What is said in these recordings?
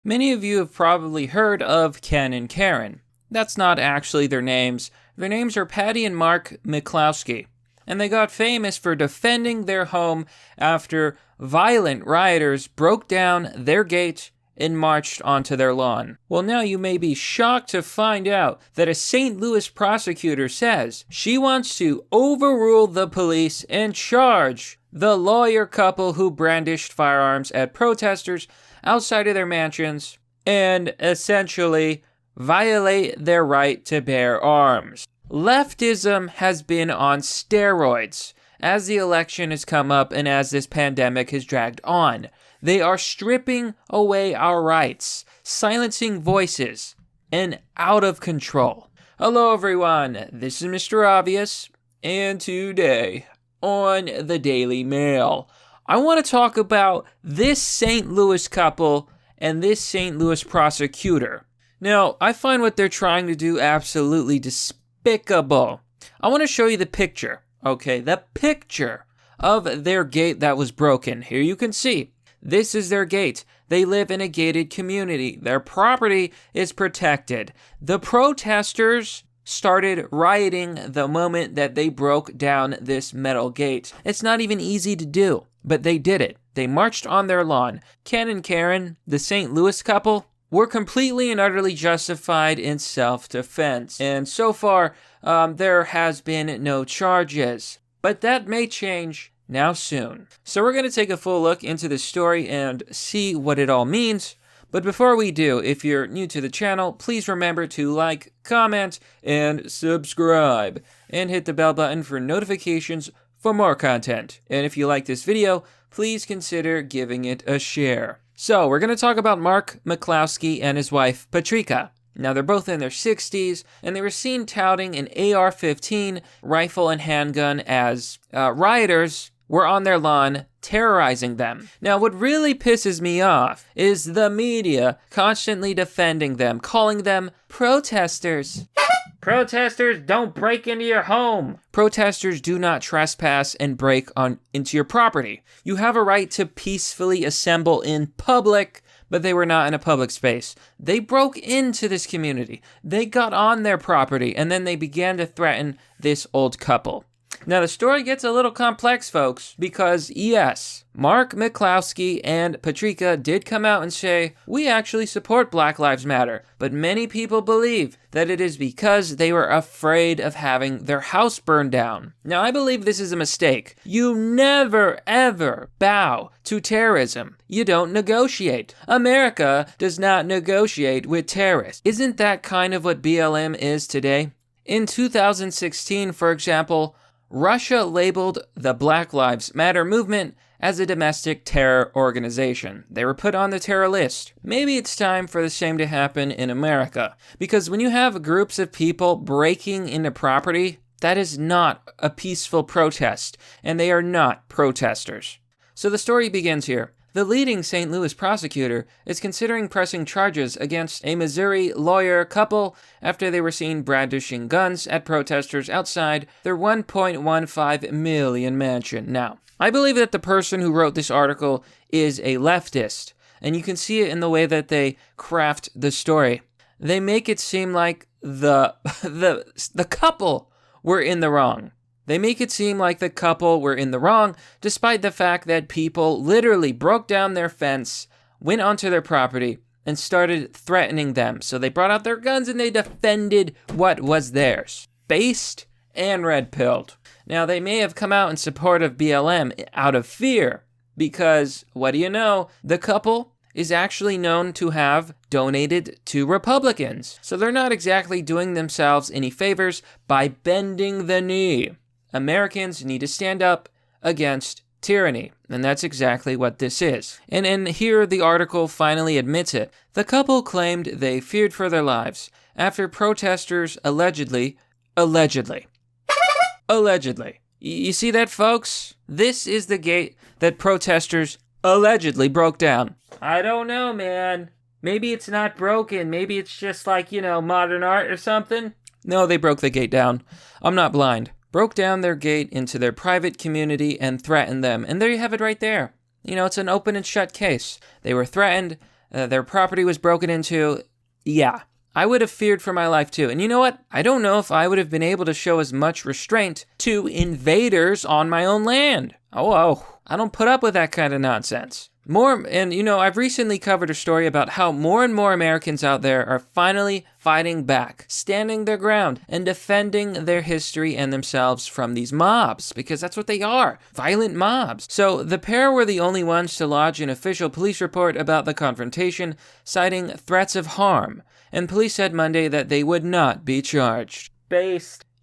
Many of you have probably heard of Ken and Karen. That's not actually their names. Their names are Patty and Mark McCloskey. And they got famous for defending their home after violent rioters broke down their gate and marched onto their lawn. Well, now you may be shocked to find out that a St. Louis prosecutor says she wants to overrule the police and charge the lawyer couple who brandished firearms at protesters outside of their mansions and essentially violate their right to bear arms. Leftism has been on steroids as the election has come up and as this pandemic has dragged on. They are stripping away our rights, silencing voices, and out of control. Hello everyone, this is Mr. Obvious, and today on the Daily Mail, I want to talk about this St. Louis couple and this St. Louis prosecutor. Now, I find what they're trying to do absolutely despicable. I want to show you the picture, okay? The picture of their gate that was broken. Here you can see. This is their gate. They live in a gated community. Their property is protected. The protesters started rioting the moment that they broke down this metal gate. It's not even easy to do, but they did it. They marched on their lawn. Ken and Karen, the St. Louis couple, were completely and utterly justified in self-defense. And so far, there has been no charges. But that may change now soon. So we're going to take a full look into this story and see what it all means. But before we do, if you're new to the channel, please remember to like, comment, and subscribe. And hit the bell button for notifications for more content. And if you like this video, please consider giving it a share. So we're going to talk about Mark McCloskey and his wife, Patricia. Now they're both in their 60s, and they were seen touting an AR-15 rifle and handgun as rioters were on their lawn terrorizing them. Now what really pisses me off is the media constantly defending them, calling them protesters. Protesters don't break into your home. Protesters do not trespass and break into your property. You have a right to peacefully assemble in public, but they were not in a public space. They broke into this community. They got on their property, and then they began to threaten this old couple. Now, the story gets a little complex, folks, because yes, Mark McCloskey and Patricia did come out and say, we actually support Black Lives Matter, but many people believe that it is because they were afraid of having their house burned down. Now, I believe this is a mistake. You never, ever bow to terrorism. You don't negotiate. America does not negotiate with terrorists. Isn't that kind of what BLM is today? In 2016, for example, Russia labeled the Black Lives Matter movement as a domestic terror organization. They were put on the terror list. Maybe it's time for the same to happen in America. Because when you have groups of people breaking into property, that is not a peaceful protest, and they are not protesters. So the story begins here. The leading St. Louis prosecutor is considering pressing charges against a Missouri lawyer couple after they were seen brandishing guns at protesters outside their $1.15 million mansion. Now, I believe that the person who wrote this article is a leftist, and you can see it in the way that they craft the story. They make it seem like the couple were in the wrong. They make it seem like the couple were in the wrong, despite the fact that people literally broke down their fence, went onto their property, and started threatening them. So they brought out their guns and they defended what was theirs. Based and red-pilled. Now, they may have come out in support of BLM out of fear, because, what do you know, the couple is actually known to have donated to Republicans. So they're not exactly doing themselves any favors by bending the knee. Americans need to stand up against tyranny, and that's exactly what this is. And here the article finally admits it. The couple claimed they feared for their lives after protesters allegedly. You see that, folks? This is the gate that protesters allegedly broke down. I don't know, man. Maybe it's not broken. Maybe it's just like, modern art or something. No, they broke the gate down. I'm not blind. Broke down their gate into their private community and threatened them. And there you have it right there. It's an open and shut case. They were threatened. their property was broken into. Yeah, I would have feared for my life too. And you know what? I don't know if I would have been able to show as much restraint to invaders on my own land. Oh, I don't put up with that kind of nonsense. I've recently covered a story about how more and more Americans out there are finally fighting back, standing their ground, and defending their history and themselves from these mobs, because that's what they are, violent mobs. So the pair were the only ones to lodge an official police report about the confrontation, citing threats of harm, and police said Monday that they would not be charged.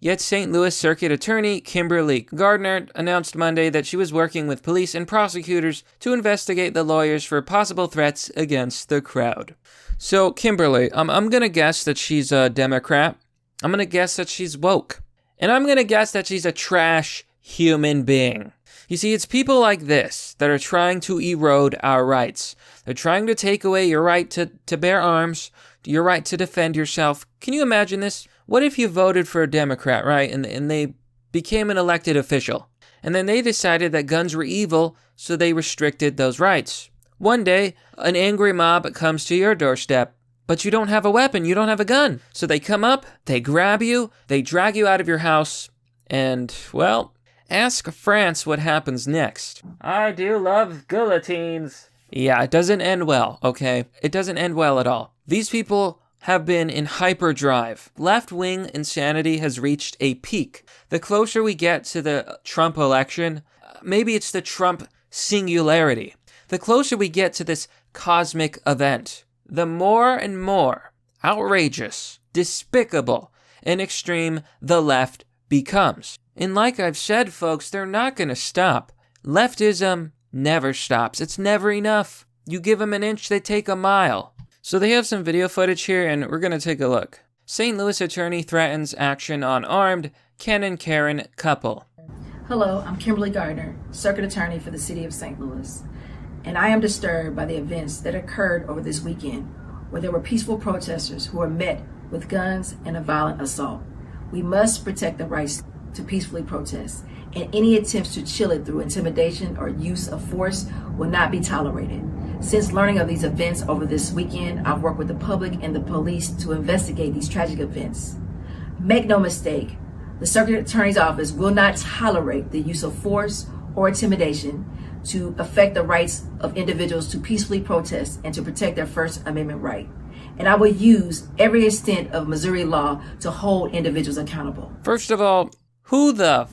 Yet St. Louis Circuit Attorney Kimberly Gardner announced Monday that she was working with police and prosecutors to investigate the lawyers for possible threats against the crowd. So, Kimberly, I'm gonna guess that she's a Democrat. I'm gonna guess that she's woke. And I'm gonna guess that she's a trash human being. You see, it's people like this that are trying to erode our rights. They're trying to take away your right to bear arms, your right to defend yourself. Can you imagine this? What if you voted for a Democrat, right, and they became an elected official, and then they decided that guns were evil, so they restricted those rights? One day, an angry mob comes to your doorstep, but you don't have a weapon, you don't have a gun. So they come up, they grab you, they drag you out of your house, and, well, ask France what happens next. I do love guillotines. Yeah, it doesn't end well, okay? It doesn't end well at all. These people have been in hyperdrive. Left-wing insanity has reached a peak. The closer we get to the Trump election, maybe it's the Trump singularity. The closer we get to this cosmic event, the more and more outrageous, despicable, and extreme the left becomes. And like I've said, folks, they're not going to stop. Leftism never stops. It's never enough. You give them an inch, they take a mile. So they have some video footage here, and we're going to take a look. St. Louis attorney threatens action on armed Ken and Karen couple. Hello, I'm Kimberly Gardner, circuit attorney for the city of St. Louis. And I am disturbed by the events that occurred over this weekend, where there were peaceful protesters who were met with guns and a violent assault. We must protect the rights to peacefully protest, and any attempts to chill it through intimidation or use of force will not be tolerated. Since learning of these events over this weekend, I've worked with the public and the police to investigate these tragic events. Make no mistake, the Circuit Attorney's Office will not tolerate the use of force or intimidation to affect the rights of individuals to peacefully protest and to protect their First Amendment right. And I will use every extent of Missouri law to hold individuals accountable. First of all, who the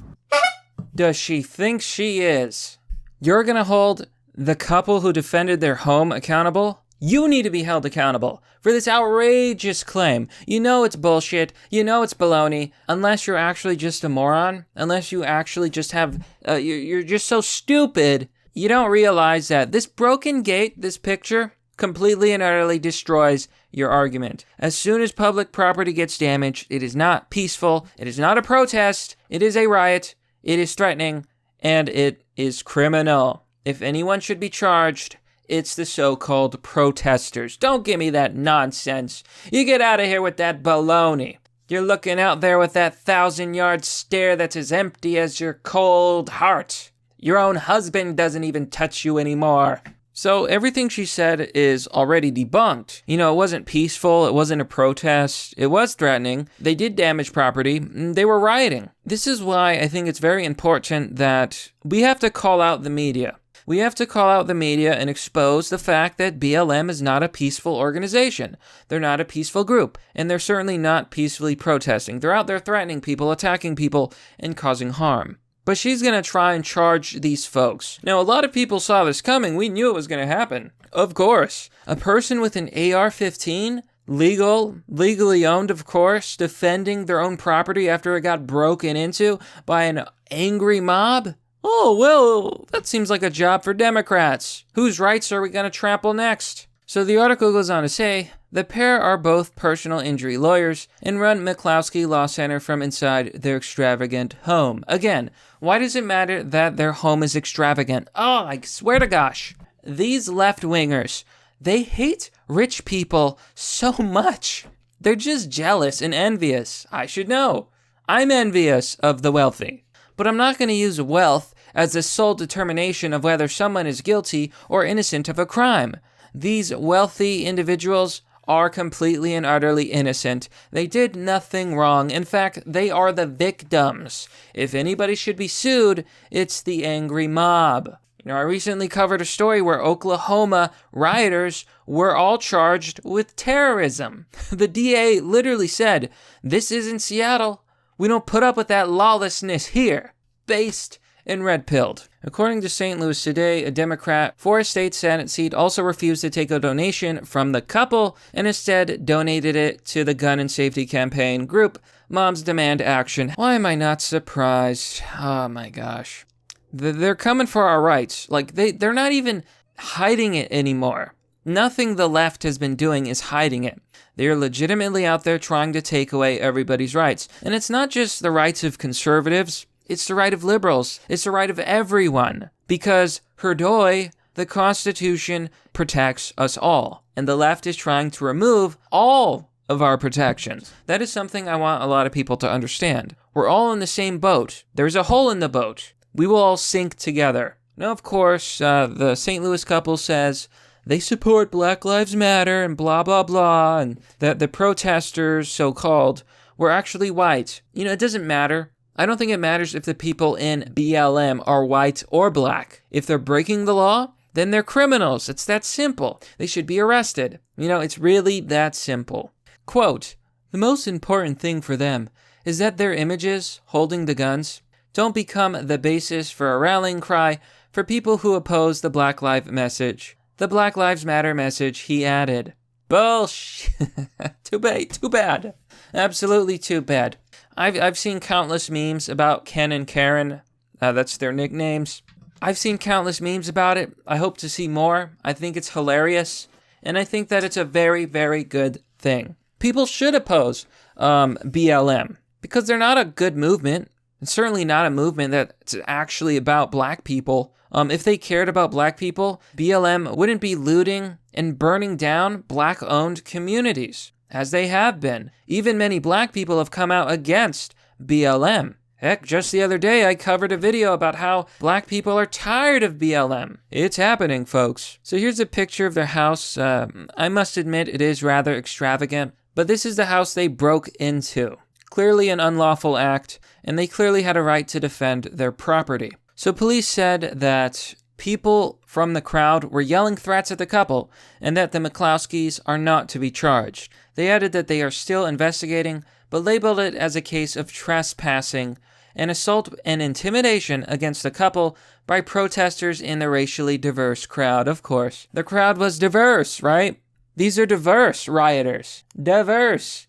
does she think she is? You're gonna hold the couple who defended their home accountable? You need to be held accountable for this outrageous claim. You know it's bullshit. You know it's baloney. Unless you're actually just a moron. Unless you actually just have, you're just so stupid. You don't realize that this broken gate, this picture, completely and utterly destroys your argument. As soon as public property gets damaged, it is not peaceful. It is not a protest. It is a riot. It is threatening. And it is criminal. If anyone should be charged, it's the so-called protesters. Don't give me that nonsense. You get out of here with that baloney. You're looking out there with that 1,000-yard stare that's as empty as your cold heart. Your own husband doesn't even touch you anymore. So everything she said is already debunked. You know, it wasn't peaceful, it wasn't a protest, it was threatening. They did damage property, they were rioting. This is why I think it's very important that we have to call out the media. We have to call out the media and expose the fact that BLM is not a peaceful organization. They're not a peaceful group, and they're certainly not peacefully protesting. They're out there threatening people, attacking people, and causing harm. But she's going to try and charge these folks. Now, a lot of people saw this coming. We knew it was going to happen. Of course. A person with an AR-15, legally owned, of course, defending their own property after it got broken into by an angry mob? Oh, well, that seems like a job for Democrats. Whose rights are we going to trample next? So the article goes on to say, the pair are both personal injury lawyers and run McCloskey Law Center from inside their extravagant home. Again, why does it matter that their home is extravagant? Oh, I swear to gosh. These left-wingers, they hate rich people so much. They're just jealous and envious. I should know. I'm envious of the wealthy. But I'm not going to use wealth as the sole determination of whether someone is guilty or innocent of a crime. These wealthy individuals are completely and utterly innocent. They did nothing wrong. In fact, they are the victims. If anybody should be sued, it's the angry mob. I recently covered a story where Oklahoma rioters were all charged with terrorism. The DA literally said, "This isn't Seattle. We don't put up with that lawlessness here." Based and red-pilled. According to St. Louis Today, a Democrat for a state Senate seat also refused to take a donation from the couple and instead donated it to the gun and safety campaign group Moms Demand Action. Why am I not surprised? Oh my gosh. They're coming for our rights. They're not even hiding it anymore. Nothing the left has been doing is hiding it. They're legitimately out there trying to take away everybody's rights. And it's not just the rights of conservatives. It's the right of liberals. It's the right of everyone. Because, herdoy, the Constitution protects us all. And the left is trying to remove all of our protections. That is something I want a lot of people to understand. We're all in the same boat. There's a hole in the boat. We will all sink together. Now, of course, the St. Louis couple says they support Black Lives Matter and blah, blah, blah, and that the protesters, so-called, were actually white. It doesn't matter. I don't think it matters if the people in BLM are white or black. If they're breaking the law, then they're criminals. It's that simple. They should be arrested. It's really that simple. Quote, "The most important thing for them is that their images holding the guns don't become the basis for a rallying cry for people who oppose the Black Lives message. The Black Lives Matter message," he added. Bullshit. Too bad. Absolutely too bad. I've seen countless memes about Ken and Karen. That's their nicknames. I've seen countless memes about it. I hope to see more. I think it's hilarious. And I think that it's a very, very good thing. People should oppose BLM because they're not a good movement. It's certainly not a movement that's actually about black people. If they cared about black people, BLM wouldn't be looting and burning down black-owned communities, as they have been. Even many black people have come out against BLM. Heck, just the other day I covered a video about how black people are tired of BLM. It's happening, folks. So here's a picture of their house. I must admit it is rather extravagant, but this is the house they broke into. Clearly an unlawful act, and they clearly had a right to defend their property. So police said that people from the crowd were yelling threats at the couple, and that the McCloskeys are not to be charged. They added that they are still investigating, but labeled it as a case of trespassing and assault and intimidation against the couple by protesters in the racially diverse crowd. Of course, the crowd was diverse, right? These are diverse rioters. Diverse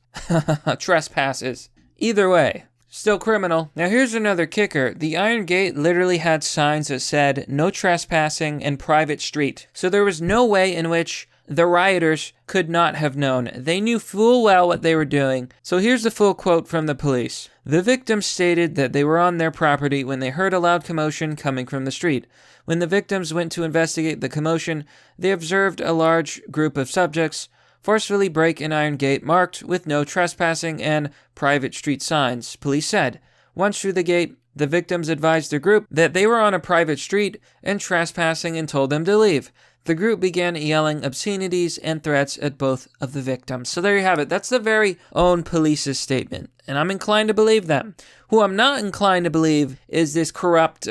trespasses. Either way, still criminal. Now here's another kicker. The Iron Gate literally had signs that said no trespassing and private street. So there was no way in which the rioters could not have known. They knew full well what they were doing. So here's the full quote from the police. The victims stated that they were on their property when they heard a loud commotion coming from the street. When the victims went to investigate the commotion, they observed a large group of subjects forcefully break an iron gate marked with no trespassing and private street signs, police said. Once through the gate, the victims advised the group that they were on a private street and trespassing and told them to leave. The group began yelling obscenities and threats at both of the victims. So there you have it. That's the very own police's statement. And I'm inclined to believe them. Who I'm not inclined to believe is this corrupt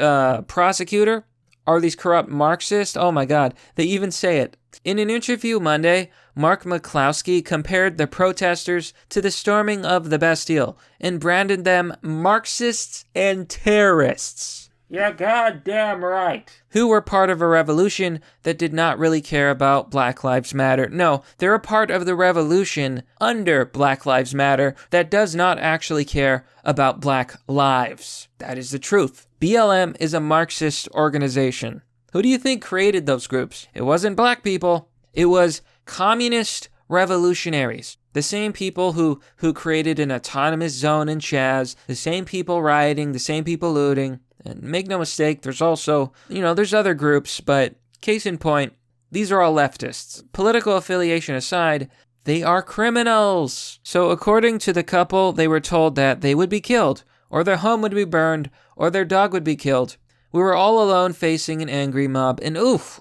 prosecutor or these corrupt Marxists. Oh my God, they even say it. In an interview Monday, Mark McCloskey compared the protesters to the storming of the Bastille and branded them Marxists and terrorists. Yeah, goddamn right. Who were part of a revolution that did not really care about Black Lives Matter. No, they're a part of the revolution under Black Lives Matter that does not actually care about black lives. That is the truth. BLM is a Marxist organization. Who do you think created those groups? It wasn't black people. It was communist revolutionaries. The same people who created an autonomous zone in Chaz. The same people rioting. The same people looting. And make no mistake, there's also, there's other groups, but case in point, these are all leftists. Political affiliation aside, they are criminals. So according to the couple, they were told that they would be killed, or their home would be burned, or their dog would be killed, We were all alone facing an angry mob, and oof,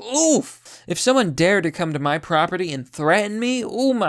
if someone dared to come to my property and threaten me, whoa.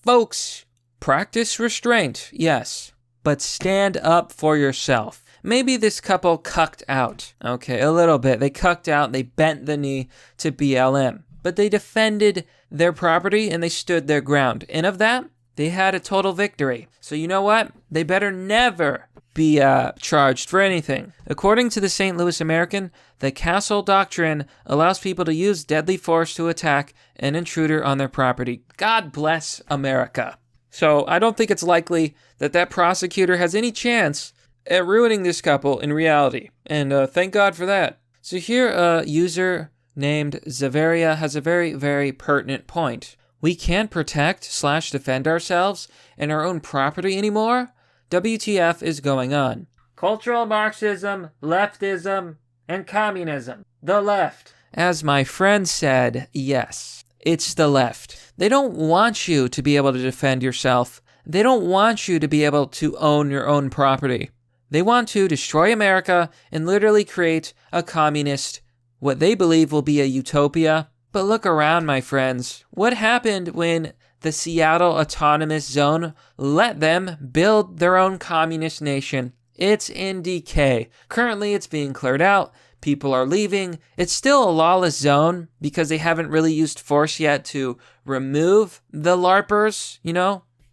Folks, practice restraint, yes, but stand up for yourself. Maybe this couple cucked out. Okay, a little bit. They cucked out, they bent the knee to BLM. But they defended their property and they stood their ground. And of that, they had a total victory. So you know what? They better never be charged for anything. According to the St. Louis American, the castle doctrine allows people to use deadly force to attack an intruder on their property. God bless America. So I don't think it's likely that prosecutor has any chance at ruining this couple in reality. And thank God for that. So here a user named Zaveria has a very, very pertinent point. We can't protect/defend ourselves and our own property anymore? WTF is going on? Cultural Marxism, leftism, and communism. The left. As my friend said, yes, it's the left. They don't want you to be able to defend yourself. They don't want you to be able to own your own property. They want to destroy America and literally create a communist, what they believe will be a utopia. But look around, my friends. What happened when the Seattle Autonomous Zone let them build their own communist nation? It's in decay. Currently, it's being cleared out. People are leaving. It's still a lawless zone because they haven't really used force yet to remove the LARPers,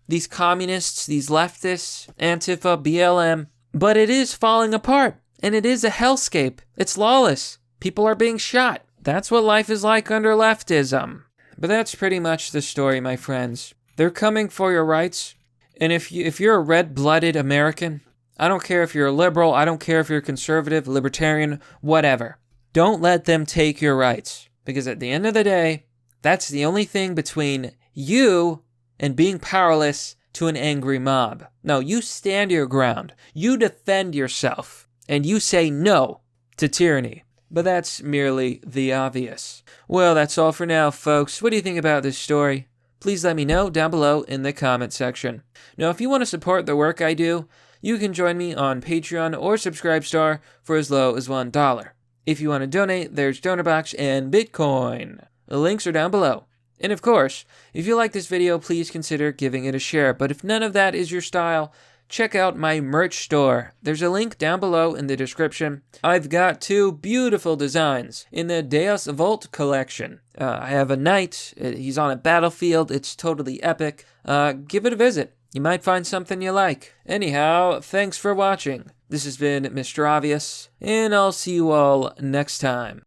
these communists, these leftists, Antifa, BLM. But it is falling apart, and it is a hellscape. It's lawless. People are being shot. That's what life is like under leftism. But that's pretty much the story, my friends. They're coming for your rights, and if you're a red-blooded American, I don't care if you're a liberal, I don't care if you're conservative, libertarian, whatever. Don't let them take your rights, because at the end of the day, that's the only thing between you and being powerless to an angry mob. No, you stand your ground, you defend yourself, and you say no to tyranny. But that's merely the obvious. Well, that's all for now, folks. What do you think about this story? Please let me know down below in the comment section. Now, if you want to support the work I do, you can join me on Patreon or Subscribestar for as low as $1. If you want to donate, there's DonorBox and Bitcoin. The links are down below. And of course, if you like this video, please consider giving it a share. But if none of that is your style, check out my merch store. There's a link down below in the description. I've got 2 beautiful designs in the Deus Vult collection. I have a knight. He's on a battlefield. It's totally epic. Give it a visit. You might find something you like. Anyhow, thanks for watching. This has been Mr. Obvious, and I'll see you all next time.